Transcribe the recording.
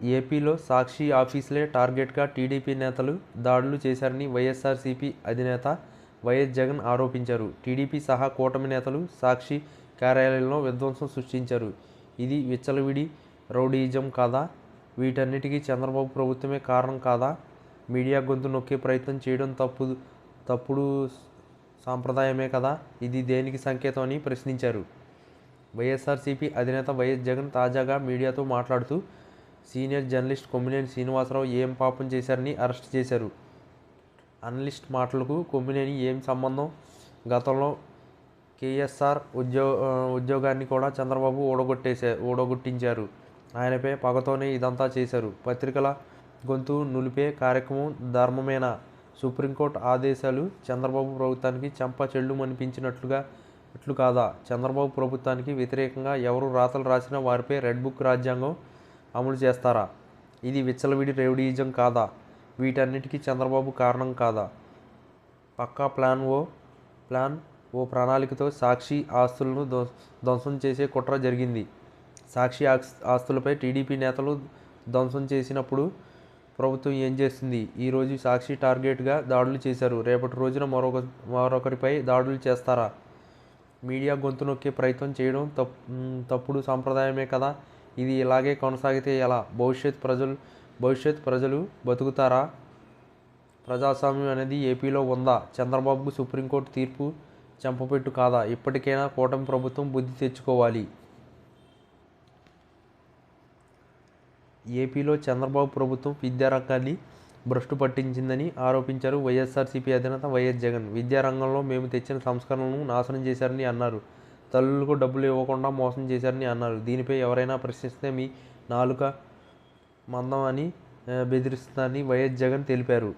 ఏపీలో సాక్షి ఆఫీసులే టార్గెట్గా టీడీపీ నేతలు దాడులు చేశారని వైఎస్ఆర్సీపీ అధినేత వైఎస్ జగన్ ఆరోపించారు. టీడీపీ సహా కూటమి నేతలు సాక్షి కార్యాలయంలో విధ్వంసం సృష్టించారు. ఇది విచ్చలవిడి రౌడీయిజం కాదా? వీటన్నిటికీ చంద్రబాబు ప్రభుత్వమే కారణం కాదా? మీడియా గొంతు నొక్కే ప్రయత్నం చేయడం తప్పుడు సాంప్రదాయమే కదా? ఇది దేనికి సంకేతం అని ప్రశ్నించారు. వైఎస్ఆర్సీపీ అధినేత వైఎస్ జగన్ తాజాగా మీడియాతో మాట్లాడుతూ సీనియర్ జర్నలిస్ట్ కొమ్మినేని శ్రీనివాసరావు ఏం పాపం చేశారని అరెస్ట్ చేశారు. అనలిస్ట్ మాటలకు కొమ్మినేని ఏం సంబంధం? గతంలో కేఎస్ఆర్ ఉద్యోగాన్ని కూడా చంద్రబాబు ఊడగొట్టించారు. ఆయనపై పగతోనే ఇదంతా చేశారు. పత్రికల గొంతు నులిపే కార్యక్రమం ధర్మమేనా? సుప్రీంకోర్టు ఆదేశాలు చంద్రబాబు ప్రభుత్వానికి చెంప చెల్లుమనిపించినట్లు కాదా? చంద్రబాబు ప్రభుత్వానికి వ్యతిరేకంగా ఎవరు రాతలు రాసినా వారిపై రెడ్ బుక్ రాజ్యాంగం అమలు చేస్తారా? ఇది విచ్చలవిడి రౌడీయిజం కాదా? వీటన్నిటికీ చంద్రబాబు కారణం కాదా? పక్కా ప్లాన్ ఓ ప్రణాళికతో సాక్షి ఆస్తులను ధ్వంసం చేసే కుట్ర జరిగింది. సాక్షి ఆస్తులపై టీడీపీ నేతలు ధ్వంసం చేసినప్పుడు ప్రభుత్వం ఏం చేస్తుంది? ఈరోజు సాక్షి టార్గెట్గా దాడులు చేశారు. రేపటి రోజున మరొకరిపై దాడులు చేస్తారా? మీడియా గొంతు నొక్కే ప్రయత్నం చేయడం తప్పుడు సాంప్రదాయమే కదా? ఇది ఇలాగే కొనసాగితే ఎలా? భవిష్యత్ ప్రజలు బతుకుతారా? ప్రజాస్వామ్యం అనేది ఏపీలో ఉందా? చంద్రబాబుకు సుప్రీంకోర్టు తీర్పు చెంపపెట్టు కాదా? ఇప్పటికైనా కూటమి ప్రభుత్వం బుద్ధి తెచ్చుకోవాలి. ఏపీలో చంద్రబాబు ప్రభుత్వం విద్యారంగాన్ని భ్రష్టు పట్టించిందని ఆరోపించారు వైఎస్ఆర్సీపీ అధినేత వైఎస్ జగన్. విద్యారంగంలో మేము తెచ్చిన సంస్కరణలను నాశనం చేశారని అన్నారు. తల్లులకు డబ్బులు ఇవ్వకుండా మోసం చేశారని అన్నారు. దీనిపై ఎవరైనా ప్రశ్నిస్తే మీ నాలుక మందం అని బెదిరిస్తుందని వైఎస్ జగన్ తెలిపారు.